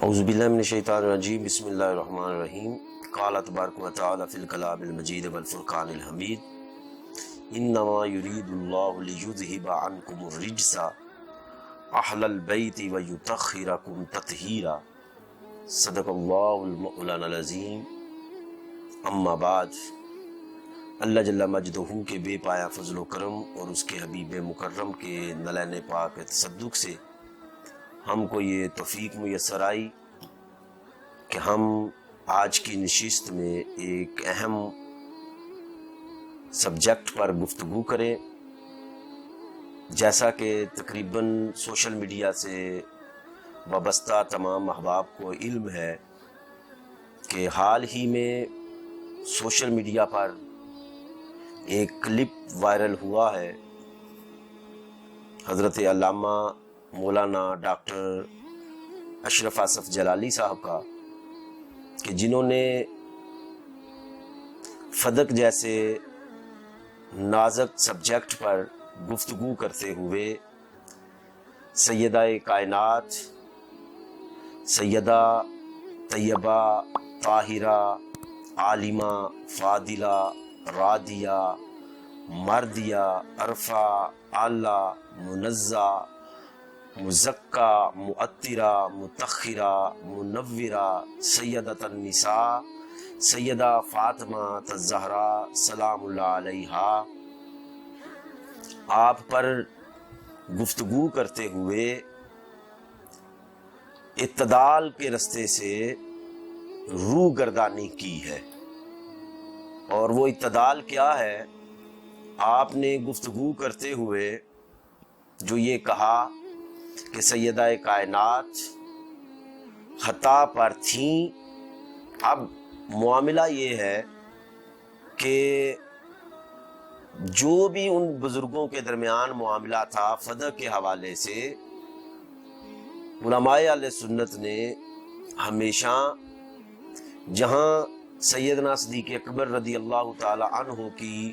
اعوذ باللہ من الشیطان الرجیم بسم اللہ الرحمن الرحیم قال تبارک و تعالی فی الکلام المجید والفرقان الحمید انما یرید اللہ لیذہب عنکم الرجس اہل البیت ویطہرکم تطہیرا صدق اللہ المولانا العظیم۔ اما بعد، اللہ جل مجدہ کے بے پایا فضل و کرم اور اس کے حبیب مکرم کے نلین پاک تصدق سے ہم کو یہ توفیق میسر آئی کہ ہم آج کی نشست میں ایک اہم سبجیکٹ پر گفتگو کریں۔ جیسا کہ تقریباً سوشل میڈیا سے وابستہ تمام احباب کو علم ہے کہ حال ہی میں سوشل میڈیا پر ایک کلپ وائرل ہوا ہے حضرت علامہ مولانا ڈاکٹر اشرف آصف جلالی صاحب کا، کہ جنہوں نے فدق جیسے نازک سبجیکٹ پر گفتگو کرتے ہوئے سیدہ کائنات سیدہ طیبہ طاہرہ عالمہ فاضلہ راضیہ مردیہ عرفہ اعلیٰ منزہ مزکہ معطرہ مطہرہ منورہ سیدۃ النساء سیدہ فاطمہ الزہرا سلام اللہ علیہا آپ پر گفتگو کرتے ہوئے اعتدال کے رستے سے روح گردانی کی ہے۔ اور وہ اعتدال کیا ہے؟ آپ نے گفتگو کرتے ہوئے جو یہ کہا کہ سیدہ کائنات خطا پر تھیں۔ اب معاملہ یہ ہے کہ جو بھی ان بزرگوں کے درمیان معاملہ تھا فدق کے حوالے سے، علماء اہل سنت نے ہمیشہ جہاں سیدنا صدیق اکبر رضی اللہ تعالی عنہ کی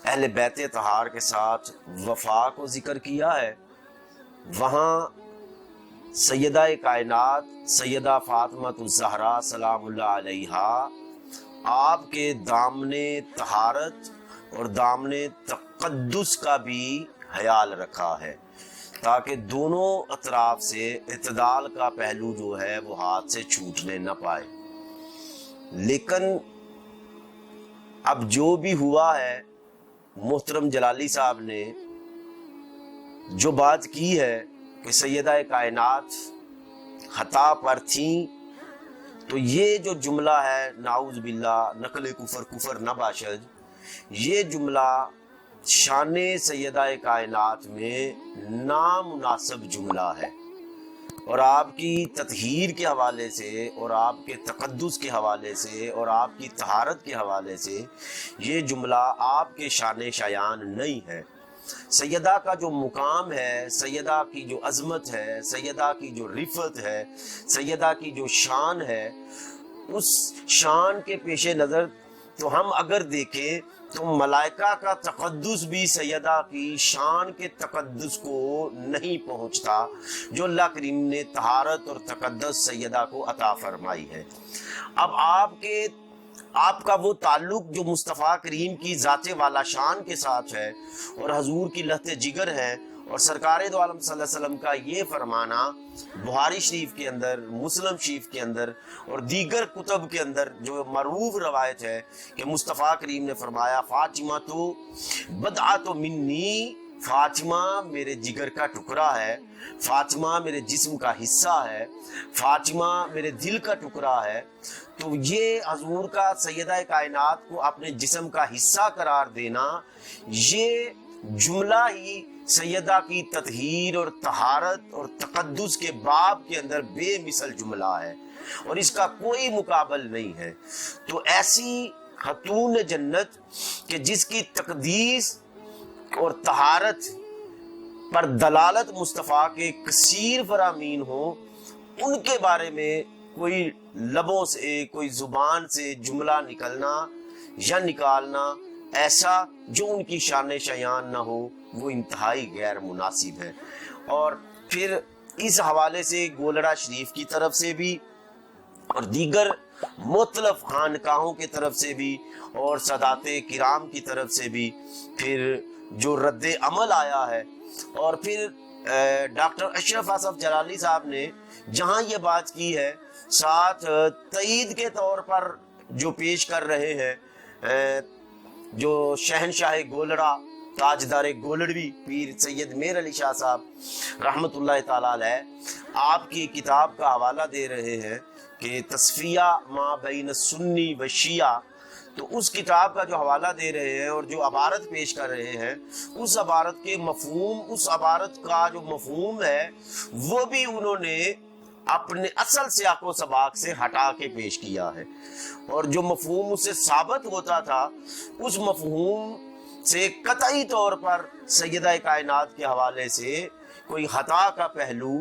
اہل بیت طہار کے ساتھ وفا کو ذکر کیا ہے، وہاں سیدہ کائنات سیدہ فاطمہ الزہرا سلام اللہ علیہا آپ کے دامن طہارت اور دامن تقدس کا بھی خیال رکھا ہے تاکہ دونوں اطراف سے اعتدال کا پہلو جو ہے وہ ہاتھ سے چھوٹنے نہ پائے۔ لیکن اب جو بھی ہوا ہے، محترم جلالی صاحب نے جو بات کی ہے کہ سیدہ کائنات خطا پر تھیں، تو یہ جو جملہ ہے نعوذ باللہ نقل کفر نہ باشد، یہ جملہ شان سیدہ کائنات میں نامناسب جملہ ہے، اور آپ کی تطہیر کے حوالے سے اور آپ کے تقدس کے حوالے سے اور آپ کی طہارت کے حوالے سے یہ جملہ آپ کے شان شایان نہیں ہے۔ سیدہ کا جو مقام ہے، سیدہ کی جو عظمت ہے، سیدہ کی جو رفعت ہے، سیدہ کی جو شان ہے، اس شان کے پیش نظر تو ہم اگر دیکھیں تو ملائکہ کا تقدس بھی سیدہ کی شان کے تقدس کو نہیں پہنچتا جو اللہ کریم نے طہارت اور تقدس سیدہ کو عطا فرمائی ہے۔ اب آپ کا وہ تعلق جو مصطفیٰ کریم کی ذات والا شان کے ساتھ ہے اور حضور کی لہت جگر ہے، اور سرکار دو عالم صلی اللہ علیہ وسلم کا یہ فرمانا بخاری شریف کے اندر، مسلم شریف کے اندر اور دیگر کتب کے اندر جو معروف روایت ہے کہ مصطفیٰ کریم نے فرمایا فاطمہ تو بدعۃ منی، فاطمہ میرے جگر کا ٹکڑا ہے، فاطمہ میرے جسم کا حصہ ہے، فاطمہ میرے دل کا ٹکڑا ہے۔ تو یہ حضور کا سیدہ کائنات کو اپنے جسم کا حصہ قرار دینا، یہ جملہ ہی سیدہ کی تطہیر اور طہارت اور تقدس کے باب کے اندر بے مثل جملہ ہے، اور اس کا کوئی مقابل نہیں ہے۔ تو ایسی خاتون جنت کہ جس کی تقدیس اور طہارت پر دلالت مصطفیٰ کے کثیر فرامین ہوں، ان کے بارے میں کوئی لبوں سے کوئی زبان سے جملہ نکلنا یا نکالنا ایسا جو ان کی شان شایان نہ ہو، وہ انتہائی غیر مناسب ہے۔ اور پھر اس حوالے سے گولڑا شریف کی طرف سے بھی اور دیگر مختلف خانقاہوں کی طرف سے بھی اور سادات کرام کی طرف سے بھی پھر جو رد عمل آیا ہے، اور پھر ڈاکٹر اشرف اصف جلالی صاحب نے جہاں یہ بات کی ہے، ساتھ تائید کے طور پر جو پیش کر رہے ہیں جو شہنشاہ گولڑا تاجدار گولڑوی پیر سید میر علی شاہ صاحب رحمت اللہ تعالی علیہ، آپ کی کتاب کا حوالہ دے رہے ہیں کہ تصفیہ ما بین سنی و شیعہ، تو اس کتاب کا جو حوالہ دے رہے ہیں اور جو عبارت پیش کر رہے ہیں، اس عبارت کے مفہوم، اس عبارت کا جو مفہوم ہے وہ بھی انہوں نے اپنے اصل سیاق و سباق سے ہٹا کے پیش کیا ہے، اور جو مفہوم اس سے ثابت ہوتا تھا اس مفہوم سے قطعی طور پر سیدہ کائنات کے حوالے سے کوئی خطا کا پہلو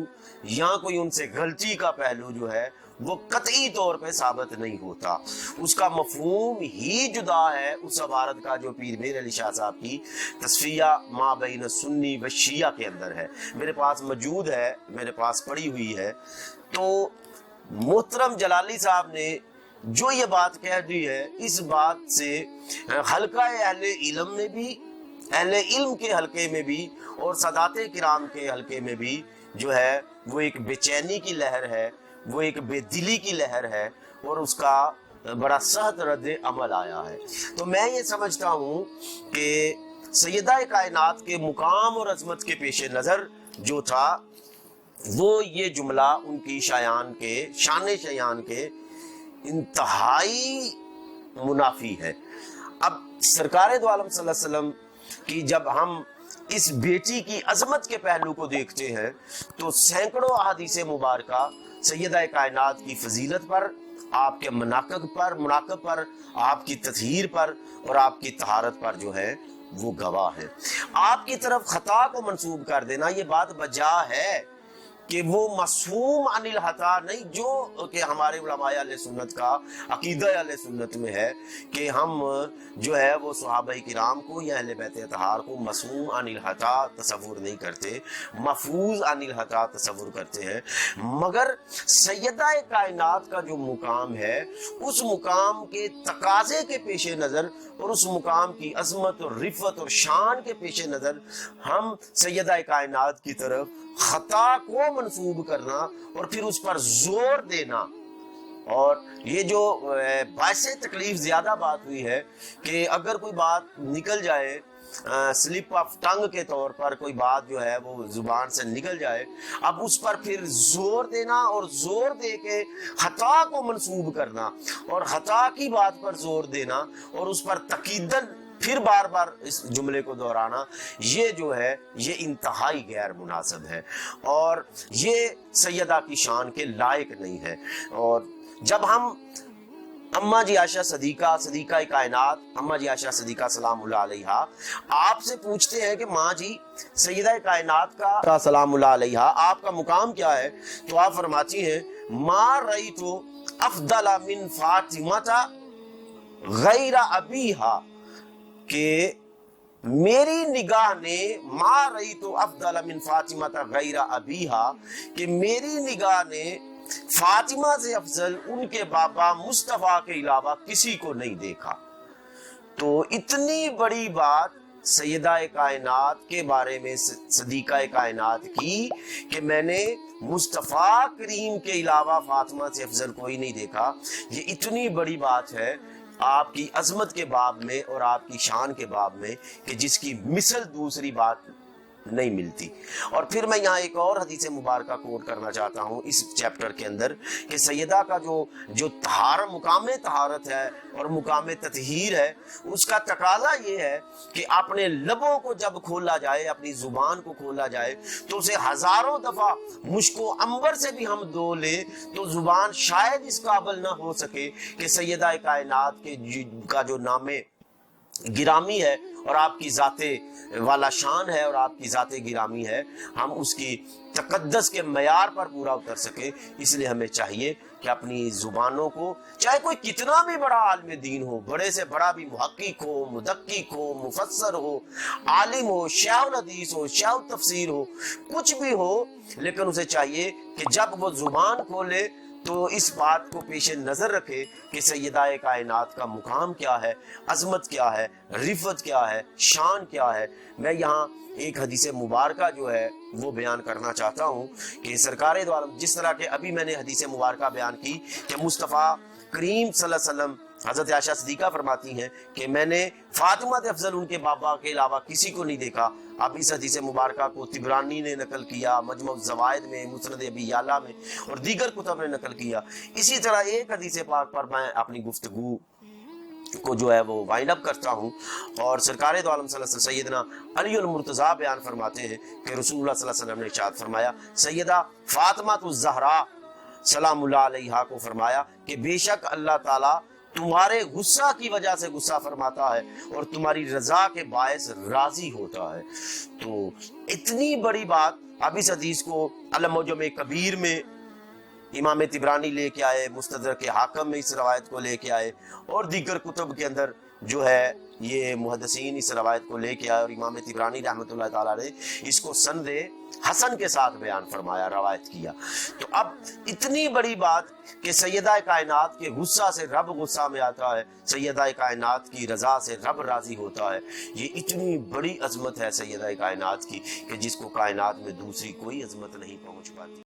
یا کوئی ان سے غلطی کا پہلو جو ہے وہ قطعی طور پہ ثابت نہیں ہوتا، اس کا مفہوم ہی جدا ہے اس عبارت کا جو پیر میر علی شاہ صاحب کی تصفیہ ما بین سنی و شیعہ کے اندر ہے، میرے پاس موجود ہے، میرے پاس پڑی ہوئی ہے۔ تو محترم جلالی صاحب نے جو یہ بات کہہ دی ہے، اس بات سے حلقہ اہل علم میں بھی، اہل علم کے حلقے میں بھی اور سادات کرام کے حلقے میں بھی جو ہے وہ ایک بے چینی کی لہر ہے، وہ ایک بے دلی کی لہر ہے، اور اس کا بڑا سخت رد عمل آیا ہے۔ تو میں یہ سمجھتا ہوں کہ سیدہ کائنات کے مقام اور عظمت کے پیش نظر جو تھا وہ یہ جملہ ان کی شایان کے، شان شیان کے انتہائی منافی ہے۔ اب سرکار دو عالم صلی اللہ علیہ وسلم کی جب ہم اس بیٹی کی عظمت کے پہلو کو دیکھتے ہیں تو سینکڑوں احادیث مبارکہ سیدہ کائنات کی فضیلت پر، آپ کے مناقب پر، آپ کی تطہیر پر اور آپ کی طہارت پر جو ہے وہ گواہ ہے۔ آپ کی طرف خطا کو منسوب کر دینا یہ بات بجا ہے کہ وہ معصوم عن الخطا نہیں، جو کہ ہمارے علماء اہل سنت کا عقیدہ اہل سنت میں ہے کہ ہم جو ہے وہ صحابہ کرام کو یا اہل بیت اطہار کو معصوم عن الخطا تصور نہیں کرتے، محفوظ عن الخطا تصور کرتے ہیں، مگر سیدہ کائنات کا جو مقام ہے اس مقام کے تقاضے کے پیش نظر اور اس مقام کی عظمت اور رفعت اور شان کے پیش نظر ہم سیدہ کائنات کی طرف خطا کو منسوب کرنا اور پھر اس پر زور دینا، اور یہ جو باعث تکلیف زیادہ بات ہوئی ہے کہ اگر کوئی بات نکل جائے، سلپ آف ٹنگ کے طور پر کوئی بات جو ہے وہ زبان سے نکل جائے، اب اس پر پھر زور دینا اور زور دے کے خطا کو منسوب کرنا اور خطا کی بات پر زور دینا اور اس پر تقیدن پھر بار بار اس جملے کو دہرانا، یہ جو ہے یہ انتہائی غیر مناسب ہے اور یہ سیدہ کی شان کے لائق نہیں ہے۔ اور جب ہم اماں جی عائشہ صدیقہ کائنات، اماں جی عائشہ صدیقہ سلام اللہ علیہا آپ سے پوچھتے ہیں کہ ماں جی سیدہ کائنات کا سلام اللہ علیہا آپ کا مقام کیا ہے، تو آپ فرماتی ہیں ما رأیت افضل من فاطمہ غیر ابیہا، کہ میری نگاہ نے ما رأیت افضل من فاطمہ غیر ابیہا، کہ میری نگاہ نے فاطمہ سے افضل ان کے بابا مصطفیٰ کے علاوہ کسی کو نہیں دیکھا۔ تو اتنی بڑی بات سیدہ کائنات کے بارے میں صدیقہ کائنات کی کہ میں نے مصطفیٰ کریم کے علاوہ فاطمہ سے افضل کوئی نہیں دیکھا، یہ اتنی بڑی بات ہے آپ کی عظمت کے باب میں اور آپ کی شان کے باب میں کہ جس کی مثل دوسری بات نہیں ملتی۔ اور پھر میں یہاں ایک اور حدیث مبارکہ کوٹ کرنا چاہتا ہوں اس چیپٹر کے اندر کہ سیدہ کا جو مقام طہارت ہے اور مقام تطہیر ہے، اس کا تقاضا یہ ہے کہ اپنے لبوں کو جب کھولا جائے، اپنی زبان کو کھولا جائے تو اسے ہزاروں دفعہ مشک و عنبر سے بھی ہم دھو لیں تو زبان شاید اس قابل نہ ہو سکے کہ سیدہ کائنات کا جو نام گرامی ہے اور آپ کی ذات والا شان ہے اور آپ کی ذات گرامی ہے، ہم اس کی تقدس کے معیار پر پورا اتر سکیں، اس لیے ہمیں چاہیے کہ اپنی زبانوں کو، چاہے کوئی کتنا بھی بڑا عالم دین ہو، بڑے سے بڑا بھی محقق ہو، مدقق ہو، مفسر ہو، عالم ہو، شیخ الحدیث ہو، شیخ التفسیر ہو، کچھ بھی ہو، لیکن اسے چاہیے کہ جب وہ زبان کھولے تو اس بات کو پیش نظر رکھے کہ سیدہ کائنات کا مقام کیا ہے، عظمت کیا ہے، رفعت کیا ہے، شان کیا ہے۔ میں یہاں ایک حدیث مبارکہ جو ہے وہ بیان کرنا چاہتا ہوں کہ سرکار دو عالم، جس طرح کہ ابھی میں نے حدیث مبارکہ بیان کی کہ مصطفیٰ کریم صلی اللہ علیہ وسلم، حضرت عائشہ صدیقہ فرماتی ہیں کہ میں نے فاطمہ افضل ان کے بابا کے علاوہ کسی کو نہیں دیکھا۔ اب اس حدیث مبارکہ کو طبرانی نے نقل کیا، مجموع الزوائد میں، مسند ابی یعلا میں اور دیگر کتب نے نقل کیا۔ اسی طرح ایک حدیث پاک پر میں اپنی گفتگو کو جو ہے وہ وائنڈ اپ کرتا ہوں، اور سرکار دو عالم صلی اللہ علیہ وسلم سیدنا علی المرتضیٰ بیان فرماتے ہیں کہ رسول اللہ صلی اللہ علیہ وسلم نے ارشاد فرمایا، سیدہ فاطمہ الزہرا سلام اللہ علیہا کو فرمایا کہ بے شک اللہ تعالیٰ تمہارے غصہ کی وجہ سے غصہ فرماتا ہے اور تمہاری رضا کے باعث راضی ہوتا ہے۔ تو اتنی بڑی بات، اب اس حدیث کو المعجم کبیر میں امام طبرانی لے کے آئے، مستدرک حاکم میں اس روایت کو لے کے آئے، اور دیگر کتب کے اندر جو ہے یہ محدثین اس روایت کو لے کے آئے، اور امام طبرانی رحمۃ اللہ تعالیٰ نے اس کو سند حسن کے ساتھ بیان فرمایا، روایت کیا۔ تو اب اتنی بڑی بات کہ سیدہ کائنات کے غصہ سے رب غصہ میں آتا ہے، سیدہ کائنات کی رضا سے رب راضی ہوتا ہے، یہ اتنی بڑی عظمت ہے سیدہ کائنات کی کہ جس کو کائنات میں دوسری کوئی عظمت نہیں پہنچ پاتی۔